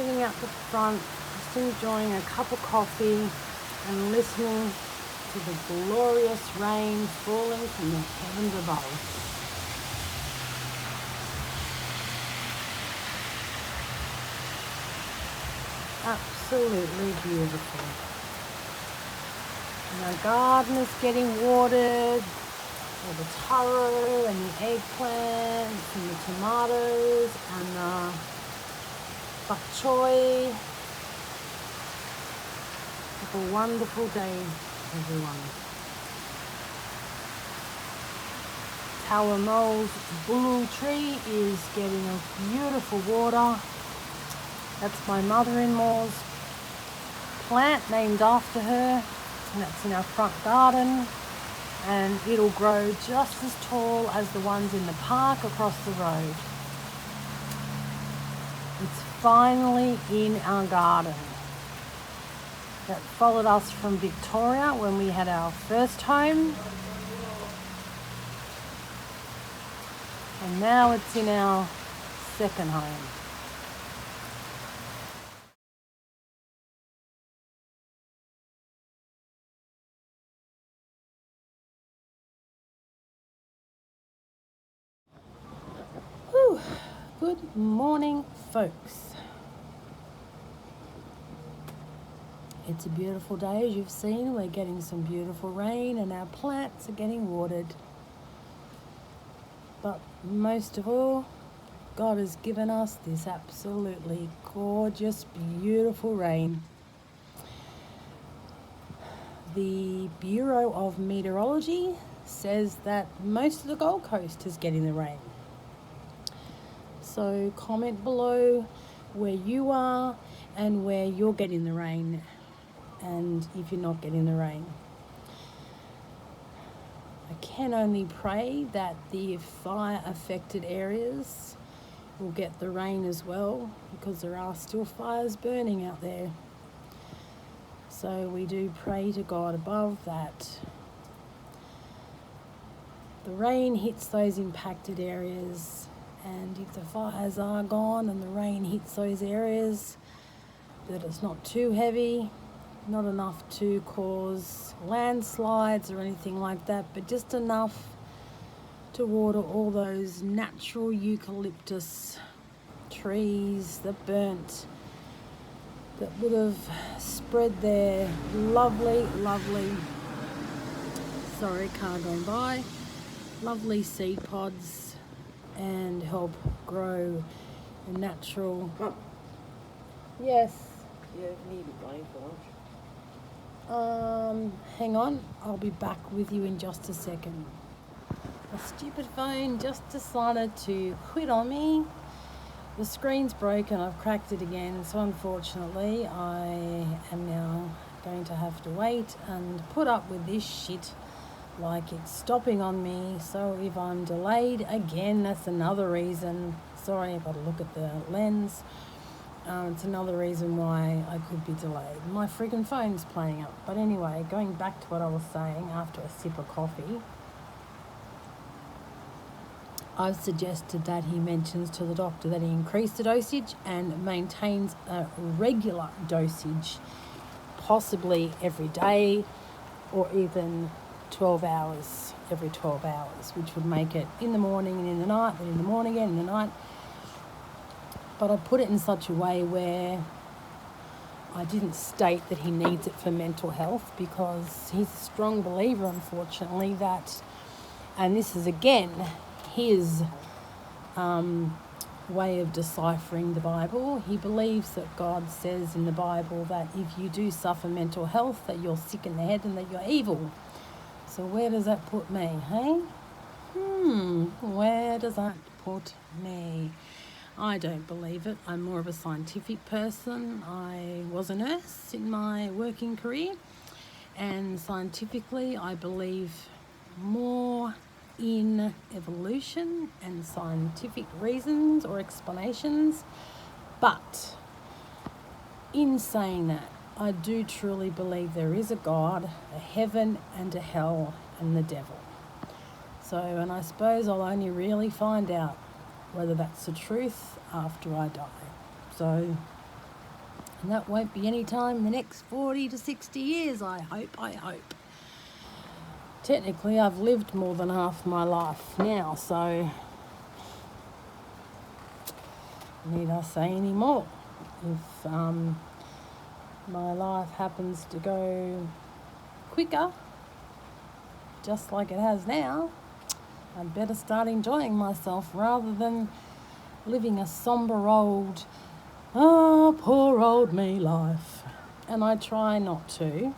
sitting out the front, just enjoying a cup of coffee and listening to the glorious rain falling from the heavens above. Absolutely beautiful. And our garden is getting watered. All the taro and the eggplants and the tomatoes and the bok choy. Have a wonderful day, everyone. Tower Mole's bulu tree is getting a beautiful water. That's my mother-in-law's plant named after her, and that's in our front garden. And it'll grow just as tall as the ones in the park across the road. It's finally in our garden. That followed us from Victoria when we had our first home. And now it's in our second home. Whew. Good morning, folks. It's a beautiful day, as you've seen. We're getting some beautiful rain and our plants are getting watered. But most of all, God has given us this absolutely gorgeous, beautiful rain. The Bureau of Meteorology says that most of the Gold Coast is getting the rain. So comment below where you are and where you're getting the rain, and if you're not getting the rain. I can only pray that the fire affected areas will get the rain as well, because there are still fires burning out there. So we do pray to God above that the rain hits those impacted areas, and if the fires are gone and the rain hits those areas, that it's not too heavy, not enough to cause landslides or anything like that, but just enough to water all those natural eucalyptus trees that burnt, that would have spread their lovely, sorry, car going by, lovely seed pods and help grow a natural... Mum. Yes. You need to going for lunch. Hang on, I'll be back with you in just a second. My stupid phone just decided to quit on me. The screen's broken, I've cracked it again, so unfortunately I am now going to have to wait and put up with this shit like it's stopping on me. So if I'm delayed again, that's another reason. Sorry, I've got to look at the lens. It's another reason why I could be delayed. My freaking phone's playing up. But anyway, going back to what I was saying, after a sip of coffee, I've suggested that he mentions to the doctor that he increase the dosage and maintains a regular dosage, possibly every day or even 12 hours, every 12 hours, which would make it in the morning and in the night, then in the morning again, in the night. But I put it in such a way where I didn't state that he needs it for mental health, because he's a strong believer, unfortunately, that, and this is again his way of deciphering the Bible. He believes that God says in the Bible that if you do suffer mental health, that you're sick in the head and that you're evil. So where does that put me, hey? Where does that put me? I don't believe it. I'm more of a scientific person. I was a nurse in my working career, and scientifically I believe more in evolution and scientific reasons or explanations. But in saying that, I do truly believe there is a God, a heaven and a hell, and the devil. So, and I suppose I'll only really find out whether that's the truth after I die. So And that won't be any time in the next 40 to 60 years, I hope. Technically, I've lived more than half my life now, so need I say any more? If my life happens to go quicker, just like it has now, I'd better start enjoying myself rather than living a sombre old, poor old me life. And I try not to.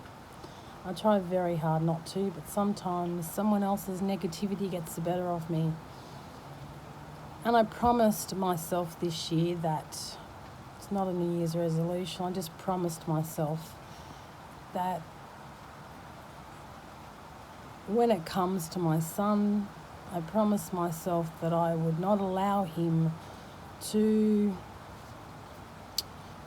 I try very hard not to, but sometimes someone else's negativity gets the better of me. And I promised myself this year that it's not a New Year's resolution. I just promised myself that when it comes to my son, I promised myself that I would not allow him to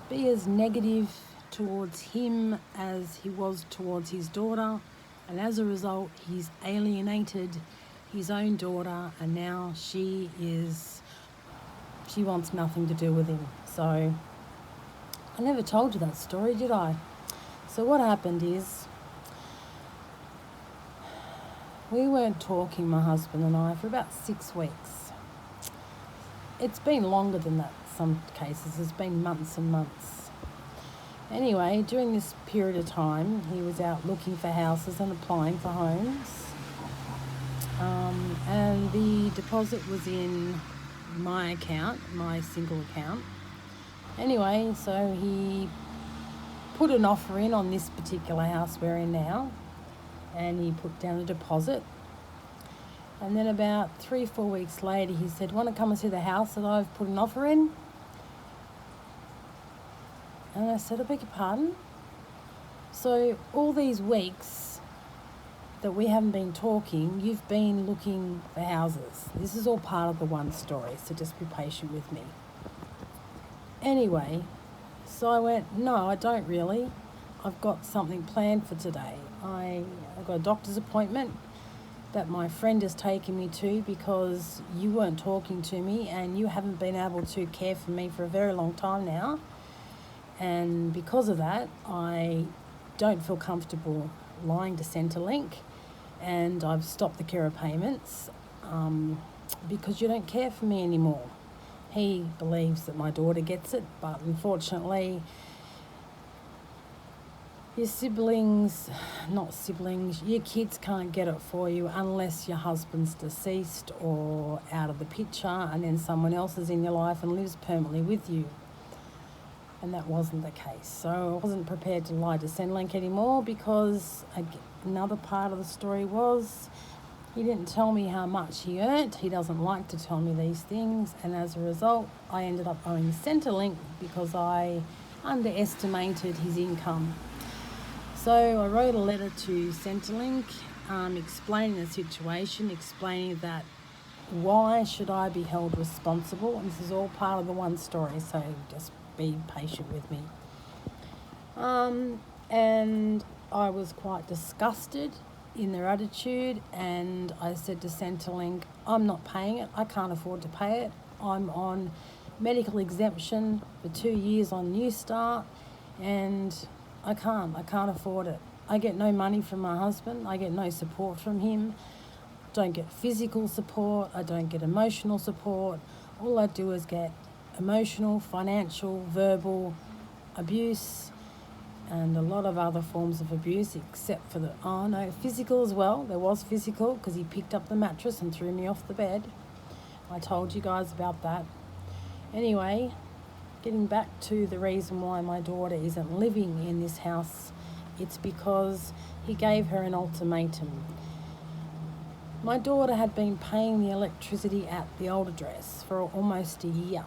be as negative towards him as he was towards his daughter, and as a result he's alienated his own daughter, and now she wants nothing to do with him. So I never told you that story, did I? So what happened is we weren't talking, my husband and I, for about 6 weeks. It's been longer than that in some cases. It's been months and months. Anyway, during this period of time, he was out looking for houses and applying for homes. And the deposit was in my account, my single account. Anyway, so he put an offer in on this particular house we're in now, and he put down a deposit. And then about 3-4 weeks later, he said, "Want to come and see the house that I've put an offer in?" And I said, "I beg your pardon?" So all these weeks that we haven't been talking, you've been looking for houses. This is all part of the one story, so just be patient with me. Anyway, so I went, "No, I don't really. I've got something planned for today. I've got a doctor's appointment that my friend has taken me to because you weren't talking to me and you haven't been able to care for me for a very long time now. And because of that, I don't feel comfortable lying to Centrelink, and I've stopped the carer payments because you don't care for me anymore." He believes that my daughter gets it, but unfortunately your kids can't get it for you unless your husband's deceased or out of the picture, and then someone else is in your life and lives permanently with you. And that wasn't the case. So I wasn't prepared to lie to Centrelink anymore because another part of the story was he didn't tell me how much he earned. He doesn't like to tell me these things, and as a result I ended up owing Centrelink because I underestimated his income. So I wrote a letter to Centrelink explaining the situation, explaining that why should I be held responsible, and this is all part of the one story, so just be patient with me. And I was quite disgusted in their attitude, and I said to Centrelink, "I'm not paying it. I can't afford to pay it. I'm on medical exemption for 2 years on New Start, and I can't afford it. I get no money from my husband. I get no support from him. Don't get physical support. I don't get emotional support. All I do is get emotional, financial, verbal abuse, and a lot of other forms of abuse, except for physical as well. There was physical because he picked up the mattress and threw me off the bed. I told you guys about that. Anyway, getting back to the reason why my daughter isn't living in this house, it's because he gave her an ultimatum. My daughter had been paying the electricity at the old address for almost a year,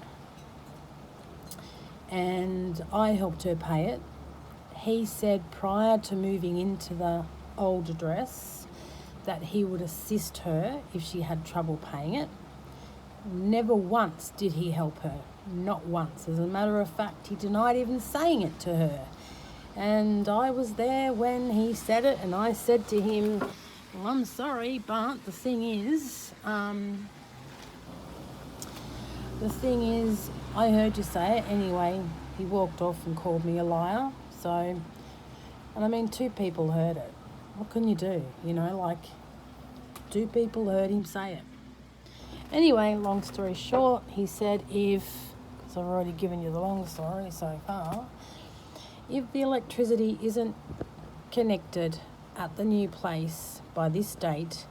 and I helped her pay it. He said prior to moving into the old address that he would assist her if she had trouble paying it. Never once did he help her. Not once. As a matter of fact, he denied even saying it to her. And I was there when he said it, and I said to him, "Well, I'm sorry, but the thing is, I heard you say it anyway." he walked off and called me a liar. So, and I mean, 2 people heard it. What can you do? You know, like, 2 people heard him say it. Anyway, long story short, he said because I've already given you the long story so far, if the electricity isn't connected at the new place by this date,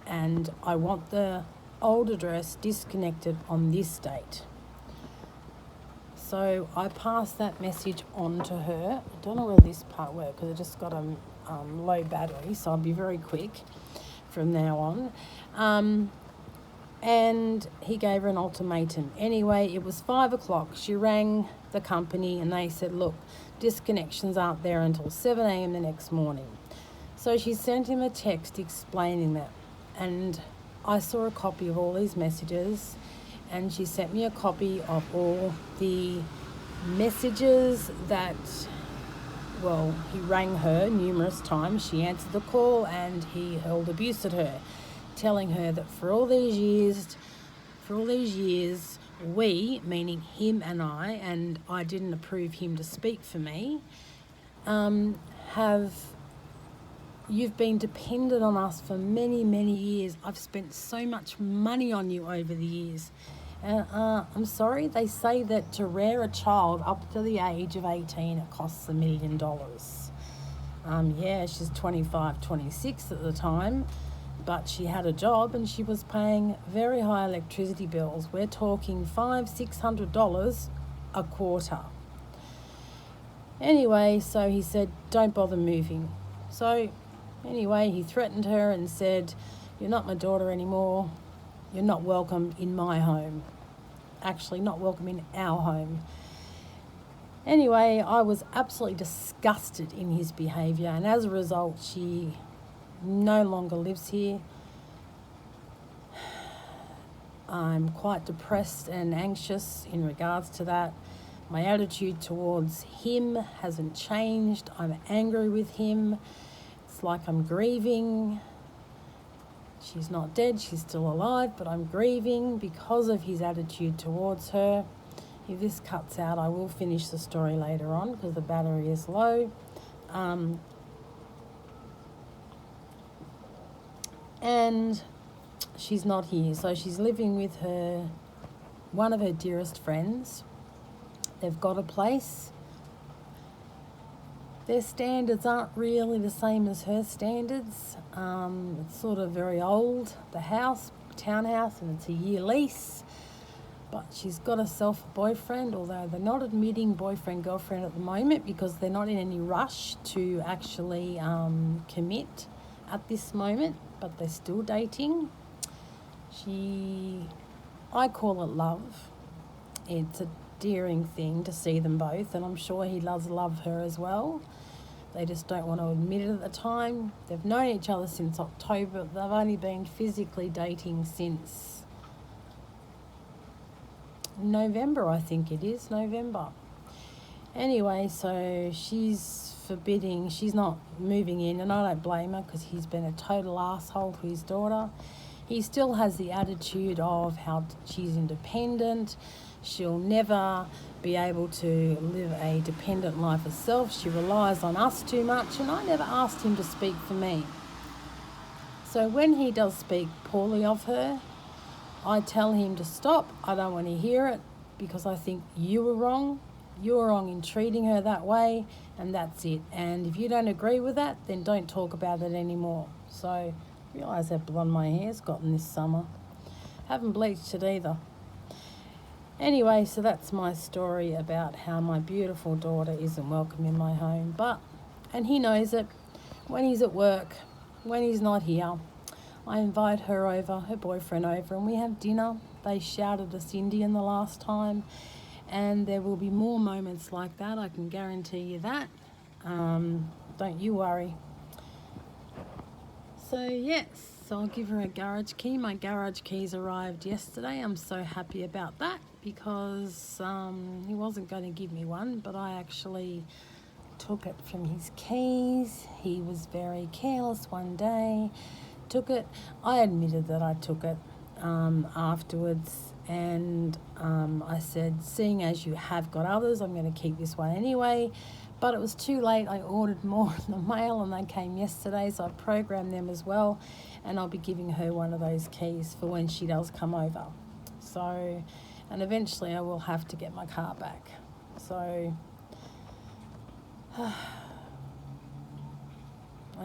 and I want the old address disconnected on this date. So I passed that message on to her. I don't know where this part worked because I just got a low battery, so I'll be very quick from now on. And he gave her an ultimatum. Anyway, it was 5 o'clock. She rang the company and they said, look, disconnections aren't there until 7 a.m. the next morning. So she sent him a text explaining that. And I saw a copy of all these messages, and she sent me a copy of all the messages that, well, he rang her numerous times. She answered the call and he hurled abuse at her, telling her that for all these years, we, meaning him and I didn't approve him to speak for me, you've been dependent on us for many, many years. I've spent so much money on you over the years. And I'm sorry, they say that to rear a child up to the age of 18, it costs $1 million. Yeah, she's 25, 26 at the time, but she had a job and she was paying very high electricity bills. We're talking $500, $600 a quarter. Anyway, so he said, don't bother moving. So anyway, he threatened her and said, you're not my daughter anymore. You're not welcome in my home. Actually, not welcome in our home. Anyway, I was absolutely disgusted in his behaviour, and as a result, she no longer lives here. I'm quite depressed and anxious in regards to that. My attitude towards him hasn't changed. I'm angry with him. It's like I'm grieving. She's not dead, she's still alive, but I'm grieving because of his attitude towards her. If this cuts out, I will finish the story later on because the battery is low. And she's not here, so she's living with one of her dearest friends. They've got a place. Their standards aren't really the same as her standards. It's sort of very old, the house, townhouse, and it's a year lease. But she's got herself a boyfriend, although they're not admitting boyfriend, girlfriend at the moment because they're not in any rush to actually commit at this moment, but they're still dating. I call it love. It's a endearing thing to see them both, and I'm sure he does love her as well. They just don't want to admit it at the time. They've known each other since October. They've only been physically dating since November, I think it is, November. Anyway, so she's not moving in, and I don't blame her because he's been a total asshole to his daughter. He still has the attitude of how she's independent. She'll never be able to live a dependent life herself. She relies on us too much, and I never asked him to speak for me. So when he does speak poorly of her, I tell him to stop. I don't want to hear it because I think you were wrong. You were wrong in treating her that way, and that's it. And if you don't agree with that, then don't talk about it anymore. So I realise how blonde my hair's gotten this summer. Haven't bleached it either. Anyway, so that's my story about how my beautiful daughter isn't welcome in my home. And he knows it. When he's at work, when he's not here, I invite her over, her boyfriend over, and we have dinner. They shouted us Indian the last time, and there will be more moments like that, I can guarantee you that. Don't you worry. So yes, so I'll give her a garage key. My garage keys arrived yesterday. I'm so happy about that because he wasn't going to give me one, but I actually took it from his keys. He was very careless one day, took it. I admitted that I took it afterwards, and I said, seeing as you have got others, I'm going to keep this one anyway. But it was too late. I ordered more in the mail and they came yesterday, so I programmed them as well, and I'll be giving her one of those keys for when she does come over. So, and eventually I will have to get my car back. So I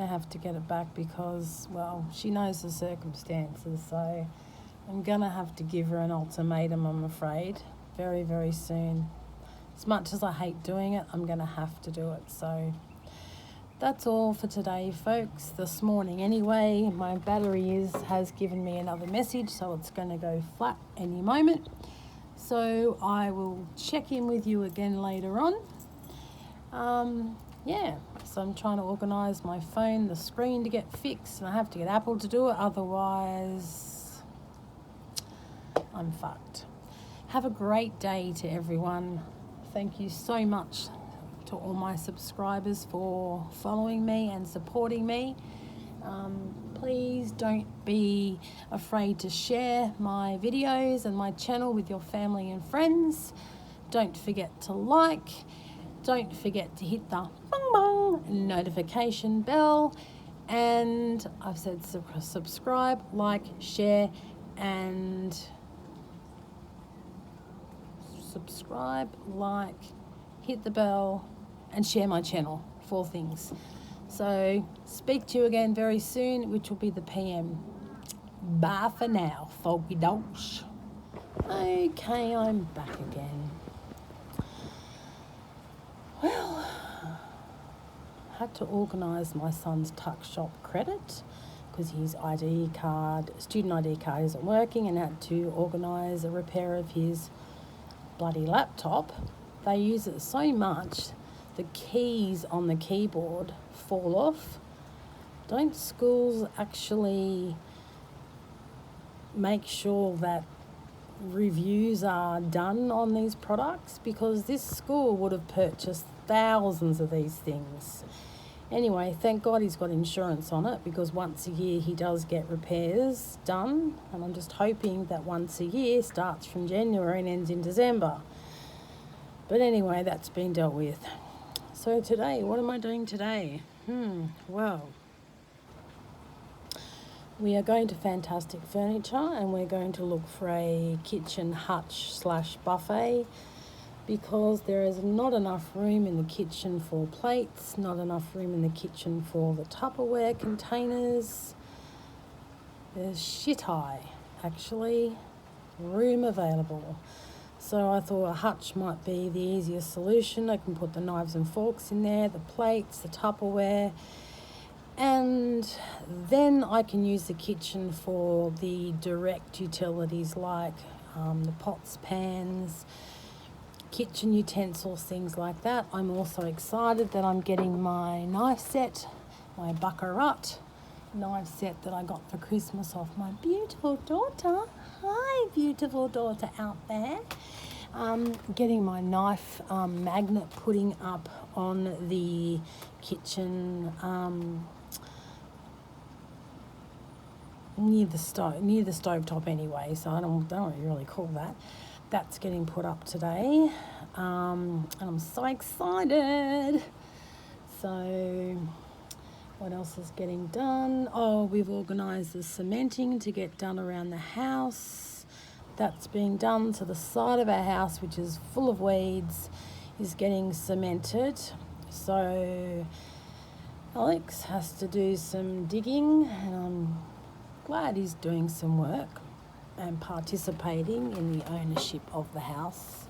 have to get it back because, well, she knows the circumstances, so I'm going to have to give her an ultimatum, I'm afraid, very, very soon. As much as I hate doing it, I'm going to have to do it. So that's all for today, folks. This morning anyway, my battery has given me another message, so it's going to go flat any moment. So I will check in with you again later on. Yeah, so I'm trying to organise my phone, the screen to get fixed, and I have to get Apple to do it, otherwise I'm fucked. Have a great day to everyone. Thank you so much to all my subscribers for following me and supporting me. Please don't be afraid to share my videos and my channel with your family and friends. Don't forget to like. Don't forget to hit the bong bong notification bell. And I've said subscribe, like, share, and subscribe, like, hit the bell, and share my channel. 4 things. So speak to you again very soon, which will be the PM. Bye for now, folky dogs. Okay, I'm back again. Well, I had to organise my son's tuck shop credit because his student ID card isn't working, and had to organise a repair of his bloody laptop. They use it so much, the keys on the keyboard fall off. Don't schools actually make sure that reviews are done on these products? Because this school would have purchased thousands of these things. Anyway, thank God he's got insurance on it, because once a year he does get repairs done, and I'm just hoping that once a year starts from January and ends in December. But anyway, that's been dealt with. So today, what am I doing today? Well, we are going to Fantastic Furniture, and we're going to look for a kitchen hutch/buffet, because there is not enough room in the kitchen for plates, not enough room in the kitchen for the Tupperware containers. There's shit high, actually, room available. So I thought a hutch might be the easiest solution. I can put the knives and forks in there, the plates, the Tupperware, and then I can use the kitchen for the direct utilities like the pots, pans, kitchen utensils, things like that. I'm also excited that I'm getting my knife set, my Baccarat knife set that I got for Christmas off my beautiful daughter. Hi, beautiful daughter out there. Getting my knife magnet putting up on the kitchen near the stovetop anyway, so I don't really call that. That's getting put up today, and I'm so excited. So what else is getting done? Oh, we've organised the cementing to get done around the house. That's being done. So the side of our house, which is full of weeds, is getting cemented. So Alex has to do some digging, and I'm glad he's doing some work and participating in the ownership of the house,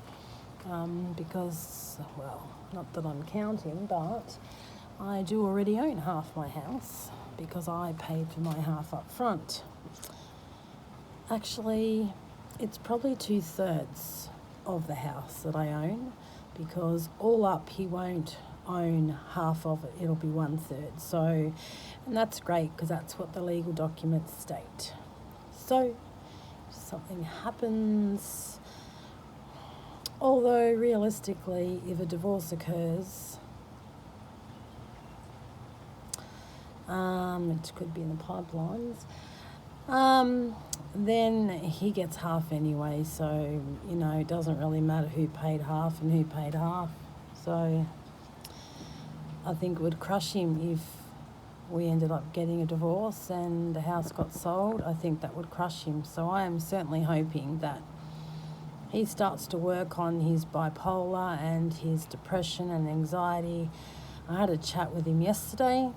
because, well, not that I'm counting, but I do already own half my house because I paid for my half up front. Actually, it's probably 2/3 of the house that I own, because all up he won't own half of it, it'll be 1/3. So, and that's great because that's what the legal documents state. So if something happens, although realistically if a divorce occurs, it could be in the pipelines, Then he gets half anyway, so, you know, it doesn't really matter who paid half and who paid half. So I think it would crush him if we ended up getting a divorce and the house got sold. I think that would crush him. So I am certainly hoping that he starts to work on his bipolar and his depression and anxiety. I had a chat with him yesterday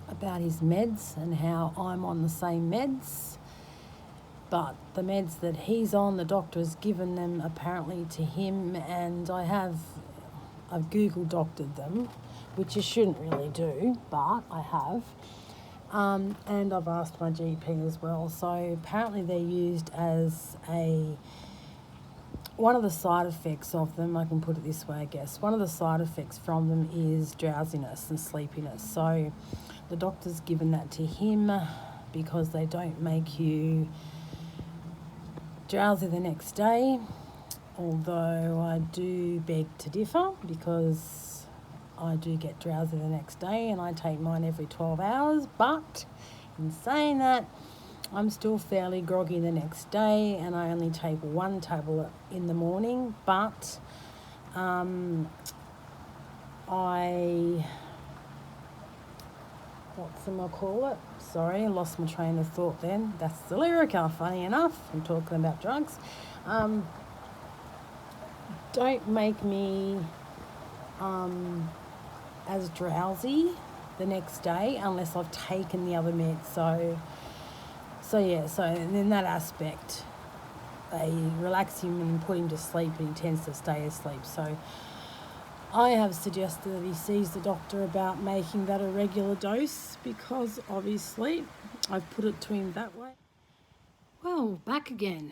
about his meds and how I'm on the same meds. But the meds that he's on, the doctor has given them apparently to him, and I've Google doctored them, which you shouldn't really do, but I have. And I've asked my GP as well. So apparently they're used as one of the side effects of them, I can put it this way, I guess. One of the side effects from them is drowsiness and sleepiness. So the doctor's given that to him because they don't make you drowsy the next day, although I do beg to differ because I do get drowsy the next day and I take mine every 12 hours. But in saying that, I'm still fairly groggy the next day and I only take one tablet in the morning. But Sorry, I lost my train of thought then. That's the Lyrica, funny enough. I'm talking about drugs. Don't make me as drowsy the next day unless I've taken the other meds. So in that aspect, they relax him and put him to sleep and he tends to stay asleep. So I have suggested that he sees the doctor about making that a regular dose because obviously I've put it to him that way. Well, back again.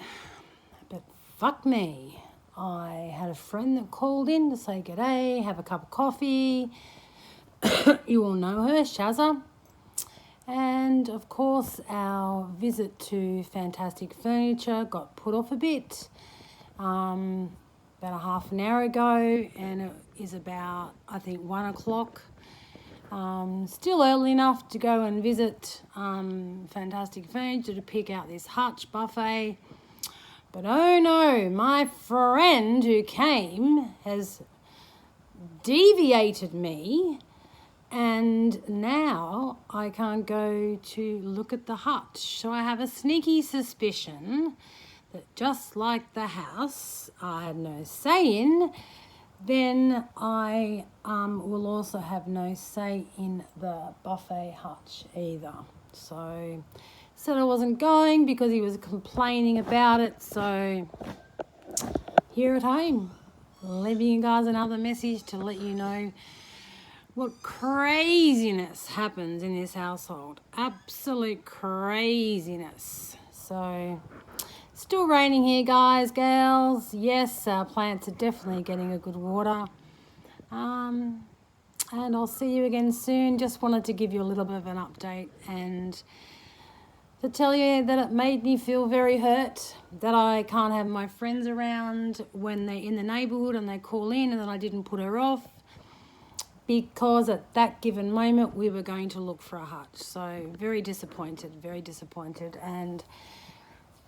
But fuck me. I had a friend that called in to say g'day, have a cup of coffee. You all know her, Shazza. And of course our visit to Fantastic Furniture got put off a bit. About a half an hour ago, and it is about, I think, 1 o'clock. Still early enough to go and visit Fantastic Furniture to pick out this Hutch buffet. But oh no, my friend who came has deviated me, and now I can't go to look at the Hutch. So I have a sneaky suspicion that just like the house I had no say in, then I will also have no say in the buffet Hutch either. So said I wasn't going because he was complaining about it. So here at home, leaving you guys another message to let you know what craziness happens in this household. Absolute craziness. So still raining here, guys, gals. Yes, our plants are definitely getting a good water. And I'll see you again soon. Just wanted to give you a little bit of an update and to tell you that it made me feel very hurt that I can't have my friends around when they're in the neighbourhood and they call in, and that I didn't put her off because at that given moment we were going to look for a Hutch. So very disappointed, and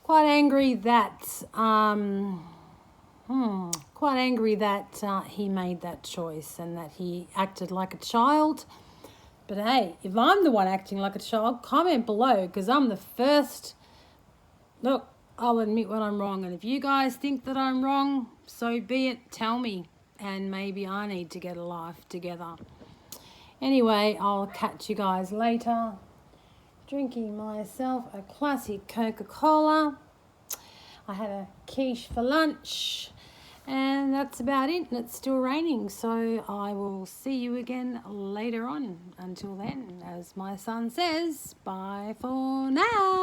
quite angry that he made that choice and that he acted like a child. But hey, if I'm the one acting like a child, comment below, because I'm the first. Look, I'll admit when I'm wrong, and if you guys think that I'm wrong, so be it. Tell me, and maybe I need to get a life together. Anyway, I'll catch you guys later. Drinking myself a classic Coca-Cola. I had a quiche for lunch, and that's about it. And it's still raining, so I will see you again later on. Until then, as my son says, bye for now.